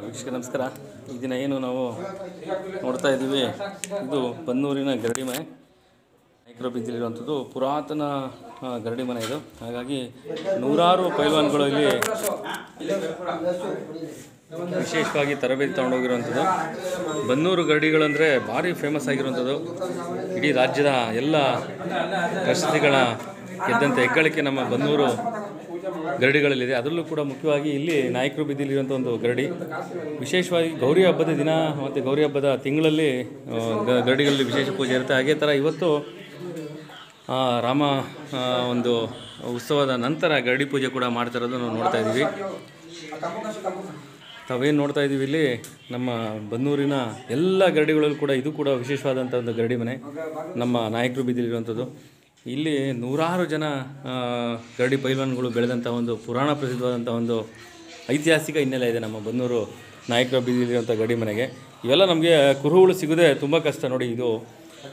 ವೀಕ್ಷಕ ನಮಸ್ಕಾರ. ಈ ದಿನ ಏನು ನಾವು ನೋಡ್ತಾ ಇದ್ದೀವಿ, ಇದು ಬನ್ನೂರಿನ ಗರಡಿ ಮನೆ, ನಾಯಕರ ಬೀದಿಲಿರುವಂಥದ್ದು ಪುರಾತನ ಗರಡಿ ಮನೆ ಇದು. ಹಾಗಾಗಿ ನೂರಾರು ಪೈಲ್ವಾನ್ಗಳು ಇಲ್ಲಿ ವಿಶೇಷವಾಗಿ ತರಬೇತಿ ತಗೊಂಡೋಗಿರುವಂಥದ್ದು. ಬನ್ನೂರು ಗರಡಿಗಳಂದರೆ ಭಾರಿ ಫೇಮಸ್ ಆಗಿರುವಂಥದ್ದು. ಇಡೀ ರಾಜ್ಯದ ಎಲ್ಲ ಪ್ರಶಸ್ತಿಗಳ ಗೆದ್ದಂಥ ಹೆಗ್ಗಳಿಕೆ ನಮ್ಮ ಬನ್ನೂರು ಗರಡಿಗಳಲ್ಲಿದೆ. ಅದರಲ್ಲೂ ಕೂಡ ಮುಖ್ಯವಾಗಿ ಇಲ್ಲಿ ನಾಯಕರು ಬೀದಿಲಿರುವಂಥ ಒಂದು ಗರಡಿ. ವಿಶೇಷವಾಗಿ ಗೌರಿ ಹಬ್ಬದ ದಿನ ಮತ್ತು ಗೌರಿ ಹಬ್ಬದ ತಿಂಗಳಲ್ಲಿ ಗರಡಿಗಳಲ್ಲಿ ವಿಶೇಷ ಪೂಜೆ ಇರುತ್ತೆ. ಹಾಗೆ ಥರ ಇವತ್ತು ರಾಮ ಒಂದು ಉತ್ಸವದ ನಂತರ ಗರಡಿ ಪೂಜೆ ಕೂಡ ಮಾಡ್ತಾ ಇರೋದು ನಾವು ನೋಡ್ತಾ ಇದ್ದೀವಿ. ತಾವೇನು ನೋಡ್ತಾ ಇದ್ದೀವಿ ಇಲ್ಲಿ ನಮ್ಮ ಬನ್ನೂರಿನ ಎಲ್ಲ ಗರಡಿಗಳಲ್ಲೂ ಕೂಡ ಇದು ಕೂಡ ವಿಶೇಷವಾದಂಥ ಒಂದು ಗರಡಿ ಮನೆ, ನಮ್ಮ ನಾಯಕರು ಬೀದಿಲಿರುವಂಥದ್ದು. ಇಲ್ಲಿ ನೂರಾರು ಜನ ಗರಡಿ ಪೈಲ್ವಾನ್ಗಳು ಬೆಳೆದಂಥ ಒಂದು ಪುರಾಣ ಪ್ರಸಿದ್ಧವಾದಂಥ ಒಂದು ಐತಿಹಾಸಿಕ ಹಿನ್ನೆಲೆ ಇದೆ ನಮ್ಮ ಬನ್ನೂರು ನಾಯಕರ ಬೀದಿಲಿರುವಂಥ ಗರಡಿ ಮನೆಗೆ. ಇವೆಲ್ಲ ನಮಗೆ ಕುರುಹುಗಳು ಸಿಗೋದೇ ತುಂಬ ಕಷ್ಟ. ನೋಡಿ, ಇದು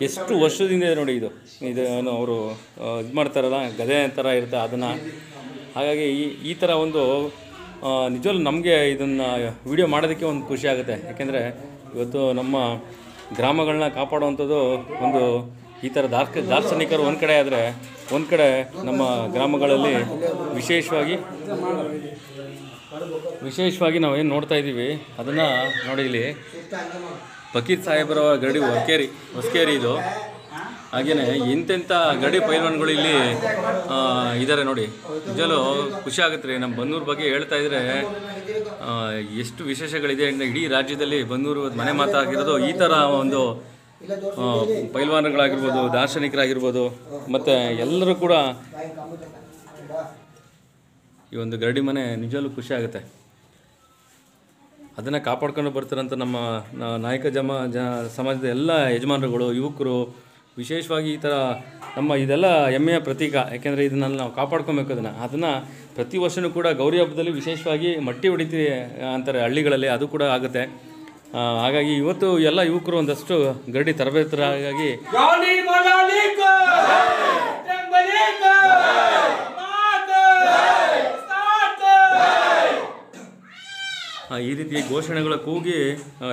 ಎಷ್ಟು ವರ್ಷದಿಂದ ಇದೆ ನೋಡಿ. ಇದನ್ನು ಅವರು ಇದು ಮಾಡ್ತಾರಲ್ಲ, ಗದೆ ಥರ ಇರುತ್ತೆ ಅದನ್ನು. ಹಾಗಾಗಿ ಈ ಥರ ಒಂದು ನಿಜವಲ್ಲೂ ನಮಗೆ ಇದನ್ನು ವಿಡಿಯೋ ಮಾಡೋದಕ್ಕೆ ಒಂದು ಖುಷಿ ಆಗುತ್ತೆ. ಯಾಕೆಂದರೆ ಇವತ್ತು ನಮ್ಮ ಗ್ರಾಮಗಳನ್ನ ಕಾಪಾಡುವಂಥದ್ದು ಒಂದು ಈ ಥರ ದಾರ್ಶನಿಕರು ಒಂದು ಕಡೆ ಆದರೆ, ಒಂದು ಕಡೆ ನಮ್ಮ ಗ್ರಾಮಗಳಲ್ಲಿ ವಿಶೇಷವಾಗಿ ನಾವೇನು ನೋಡ್ತಾ ಇದ್ದೀವಿ ಅದನ್ನು ನೋಡಿ. ಇಲ್ಲಿ ಫಕೀರ್ ಸಾಹೇಬರ ಗರಡಿ ಹೊಸಕೇರಿ ಇದು. ಹಾಗೆಯೇ ಎಂತೆಂಥ ಗರಡಿ ಪೈಲ್ವಾನ್ಗಳು ಇಲ್ಲಿ ಇದ್ದಾರೆ ನೋಡಿ. ನಿಜವೂ ಖುಷಿ ಆಗುತ್ತೆ ರೀ. ನಮ್ಮ ಬನ್ನೂರು ಬಗ್ಗೆ ಹೇಳ್ತಾ ಇದ್ದರೆ ಎಷ್ಟು ವಿಶೇಷಗಳಿದೆ. ಇಡೀ ರಾಜ್ಯದಲ್ಲಿ ಬನ್ನೂರು ಮನೆ ಮಾತಾಗಿರೋದು ಈ ಥರ ಒಂದು ಪೈಲ್ವಾನ್ಗಳಾಗಿರ್ಬೋದು, ದಾರ್ಶನಿಕರಾಗಿರ್ಬೋದು, ಮತ್ತು ಎಲ್ಲರೂ ಕೂಡ ಈ ಒಂದು ಗರಡಿ ಮನೆ ನಿಜವಲ್ಲೂ ಖುಷಿ ಆಗುತ್ತೆ. ಅದನ್ನು ಕಾಪಾಡ್ಕೊಂಡು ಬರ್ತಾರಂಥ ನಮ್ಮ ನಾಯಕ ಸಮಾಜದ ಎಲ್ಲ ಯಜಮಾನರುಗಳು, ಯುವಕರು, ವಿಶೇಷವಾಗಿ ಈ ಥರ ನಮ್ಮ ಇದೆಲ್ಲ ಹೆಮ್ಮೆಯ ಪ್ರತೀಕ. ಯಾಕೆಂದರೆ ಇದನ್ನೆಲ್ಲ ನಾವು ಕಾಪಾಡ್ಕೊಬೇಕು. ಅದನ್ನು ಪ್ರತಿ ವರ್ಷವೂ ಕೂಡ ಗೌರಿ ಹಬ್ಬದಲ್ಲಿ ವಿಶೇಷವಾಗಿ ಮಟ್ಟಿ ಹೊಡಿತೀವಿ ಅಂತಾರೆ ಹಳ್ಳಿಗಳಲ್ಲಿ, ಅದು ಕೂಡ ಆಗುತ್ತೆ. ಹಾಗಾಗಿ ಇವತ್ತು ಎಲ್ಲ ಯುವಕರು ಒಂದಷ್ಟು ಗರಡಿ ತರಬೇತರಾಗಿ ಈ ರೀತಿ ಘೋಷಣೆಗಳ ಕೂಗಿ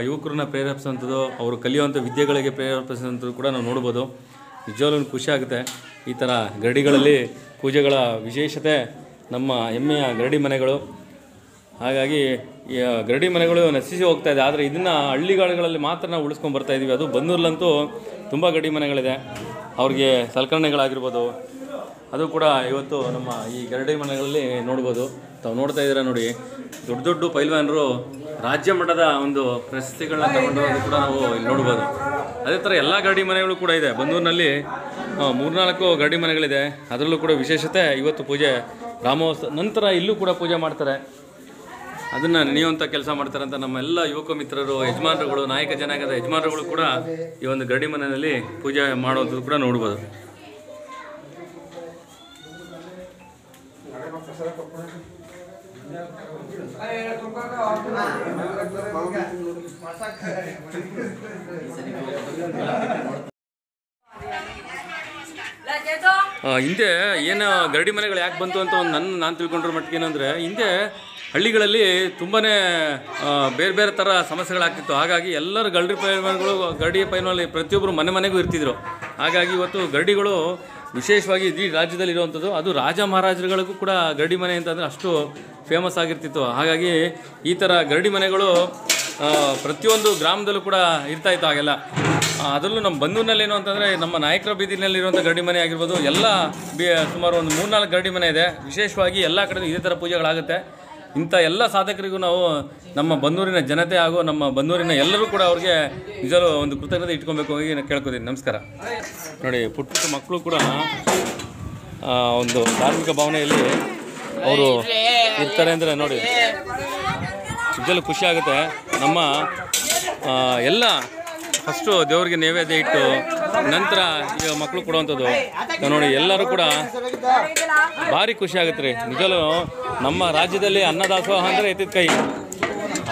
ಯುವಕರನ್ನ ಪ್ರೇರೇಪಿಸುವಂಥದ್ದು, ಅವರು ಕಲಿಯುವಂಥ ವಿದ್ಯೆಗಳಿಗೆ ಪ್ರೇರೇಪಿಸುವಂಥದ್ದು ಕೂಡ ನಾವು ನೋಡ್ಬೋದು. ನಿಜವಾಗ್ಲೂ ಖುಷಿ ಆಗುತ್ತೆ. ಈ ಥರ ಗರಡಿಗಳಲ್ಲಿ ಪೂಜೆಗಳ ವಿಶೇಷತೆ ನಮ್ಮ ಹೆಮ್ಮೆಯ ಗರಡಿ ಮನೆಗಳು. ಹಾಗಾಗಿ ಈ ಗರಡಿ ಮನೆಗಳು ನಶಿಸಿ ಹೋಗ್ತಾ ಇದೆ. ಆದರೆ ಇದನ್ನು ಹಳ್ಳಿಗಳಲ್ಲಿ ಮಾತ್ರ ನಾವು ಉಳಿಸ್ಕೊಂಡು ಬರ್ತಾಯಿದ್ದೀವಿ. ಅದು ಬನ್ನೂರಲ್ಲಂತೂ ತುಂಬ ಗರಡಿ ಮನೆಗಳಿದೆ. ಅವ್ರಿಗೆ ಸಲಕರಣೆಗಳಾಗಿರ್ಬೋದು, ಅದು ಕೂಡ ಇವತ್ತು ನಮ್ಮ ಈ ಗರಡಿ ಮನೆಗಳಲ್ಲಿ ನೋಡ್ಬೋದು. ತಾವು ನೋಡ್ತಾ ಇದ್ದೀರಾ ನೋಡಿ, ದೊಡ್ಡ ದೊಡ್ಡ ಪೈಲ್ವಾನರು ರಾಜ್ಯ ಮಟ್ಟದ ಒಂದು ಪ್ರಶಸ್ತಿಗಳನ್ನ ತಗೊಂಡಿರೋದು ಕೂಡ ನಾವು ಇಲ್ಲಿ ನೋಡ್ಬೋದು. ಅದೇ ಥರ ಎಲ್ಲ ಗರಡಿ ಮನೆಗಳು ಕೂಡ ಇದೆ ಬನ್ನೂರಿನಲ್ಲಿ. 3-4 ಗರಡಿ ಮನೆಗಳಿದೆ. ಅದರಲ್ಲೂ ಕೂಡ ವಿಶೇಷತೆ ಇವತ್ತು ಪೂಜೆ ರಾಮೋತ್ಸವ ನಂತರ ಇಲ್ಲೂ ಕೂಡ ಪೂಜೆ ಮಾಡ್ತಾರೆ. ಅದನ್ನು ನೆನೆಯುವಂಥ ಕೆಲಸ ಮಾಡ್ತಾರಂತ ನಮ್ಮ ಎಲ್ಲ ಯುವಕ ಮಿತ್ರರು, ಯಜಮಾನರುಗಳು, ನಾಯಕ ಜನಾಂಗದ ಯಜಮಾನರುಗಳು ಕೂಡ ಈ ಒಂದು ಗರಡಿ ಮನೆಯಲ್ಲಿ ಪೂಜೆ ಮಾಡುವಂಥದ್ದು ಕೂಡ ನೋಡ್ಬೋದು. ಹಿಂದೆ ಏನು ಗರಡಿ ಮನೆಗಳು ಯಾಕೆ ಬಂತು ಅಂತ ಒಂದು ನಾನು ತಿಳ್ಕೊಂಡಿರೋ ಮಟ್ಟಿಗೆ ಏನಂದರೆ, ಹಿಂದೆ ಹಳ್ಳಿಗಳಲ್ಲಿ ತುಂಬಾ ಬೇರೆ ಬೇರೆ ಥರ ಸಮಸ್ಯೆಗಳಾಗ್ತಿತ್ತು. ಹಾಗಾಗಿ ಎಲ್ಲರೂ ಗರಡಿ ಪೈಲ್ವಾನ್ಗಳು ಪ್ರತಿಯೊಬ್ಬರು ಮನೆಗೂ ಇರ್ತಿದ್ರು. ಹಾಗಾಗಿ ಇವತ್ತು ಗರಡಿಗಳು ವಿಶೇಷವಾಗಿ ಇಡೀ ರಾಜ್ಯದಲ್ಲಿರುವಂಥದ್ದು. ಅದು ರಾಜ ಮಹಾರಾಜರುಗಳಿಗೂ ಕೂಡ ಗರಡಿ ಮನೆ ಅಂತಂದರೆ ಅಷ್ಟು ಫೇಮಸ್ ಆಗಿರ್ತಿತ್ತು. ಹಾಗಾಗಿ ಈ ಥರ ಗರಡಿ ಮನೆಗಳು ಪ್ರತಿಯೊಂದು ಗ್ರಾಮದಲ್ಲೂ ಕೂಡ ಇರ್ತಾಯಿತ್ತು ಆಗೆಲ್ಲ. ಅದರಲ್ಲೂ ನಮ್ಮ ಬನ್ನೂರಿನಲ್ಲಿ ಏನು ಅಂತಂದರೆ, ನಮ್ಮ ನಾಯಕರ ಬೀದಿನಲ್ಲಿರುವಂಥ ಗರಡಿ ಮನೆ ಆಗಿರ್ಬೋದು, ಎಲ್ಲ ಸುಮಾರು ಒಂದು 3-4 ಗರಡಿ ಮನೆ ಇದೆ. ವಿಶೇಷವಾಗಿ ಎಲ್ಲ ಕಡೆ ಇದೇ ಥರ ಪೂಜೆಗಳಾಗುತ್ತೆ. ಇಂಥ ಎಲ್ಲ ಸಾಧಕರಿಗೂ ನಾವು ನಮ್ಮ ಬನ್ನೂರಿನ ಜನತೆ ಹಾಗೂ ನಮ್ಮ ಬನ್ನೂರಿನ ಎಲ್ಲರೂ ಕೂಡ ಅವ್ರಿಗೆ ನಿಜವೂ ಒಂದು ಕೃತಜ್ಞತೆ ಇಟ್ಕೊಬೇಕು ಹೋಗಿ ನಾನು ಕೇಳ್ಕೊತೀನಿ. ನಮಸ್ಕಾರ. ನೋಡಿ, ಪುಟ್ಟ ಮಕ್ಕಳು ಕೂಡ ಒಂದು ಧಾರ್ಮಿಕ ಭಾವನೆಯಲ್ಲಿ ಅವರು ಇರ್ತಾರೆ ಅಂದರೆ ನೋಡಿ ನಿಜವೂ ಖುಷಿ ಆಗುತ್ತೆ. ನಮ್ಮ ಎಲ್ಲ ಫಸ್ಟು ದೇವರಿಗೆ ನೈವೇದ್ಯ ಇಟ್ಟು ನಂತರ ಈಗ ಮಕ್ಕಳು ಕೊಡುವಂಥದ್ದು ನೋಡಿ. ಎಲ್ಲರೂ ಕೂಡ ಭಾರಿ ಖುಷಿ ಆಗುತ್ತೆ ರೀ. ನಿಜವೂ ನಮ್ಮ ರಾಜ್ಯದಲ್ಲಿ ಅನ್ನದಾಸೋಹ ಅಂದರೆ ಎತ್ತಿದ ಕೈ,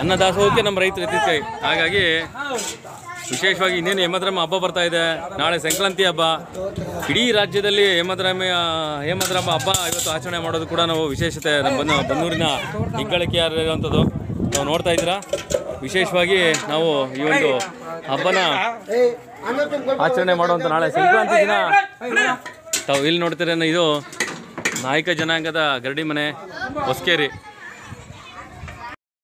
ಅನ್ನದಾಸೋಹಕ್ಕೆ ನಮ್ಮ ರೈತರು ಎತ್ತಿದ ಕೈ. ಹಾಗಾಗಿ ವಿಶೇಷವಾಗಿ ಇನ್ನೇನು ಹೇಮಂತರಾಮ ಹಬ್ಬ ಬರ್ತಾ ಇದೆ, ನಾಳೆ ಸಂಕ್ರಾಂತಿ ಹಬ್ಬ. ಇಡೀ ರಾಜ್ಯದಲ್ಲಿ ಹೇಮಂತರಾಮ ಹಬ್ಬ ಇವತ್ತು ಆಚರಣೆ ಮಾಡೋದು ಕೂಡ ನಾವು ವಿಶೇಷತೆ ನಮ್ಮ ಬನ್ನೂರಿನ ಹೆಗ್ಗಳಿಕೆಯಾಗಿರುವಂಥದ್ದು ನಾವು ನೋಡ್ತಾ ಇದ್ದೀರಾ. ವಿಶೇಷವಾಗಿ ನಾವು ಈ ಒಂದು ಹಬ್ಬನ ಆಚರಣೆ ಮಾಡುವಂಥ ನಾಳೆ ಸಂಕ್ರಾಂತಿ ದಿನ ತಾವು ಇಲ್ಲಿ ನೋಡ್ತೀರ, ಇದು ನಾಯಕ ಜನಾಂಗದ ಗರಡಿ ಮನೆ ಹೊಸಕೇರಿ.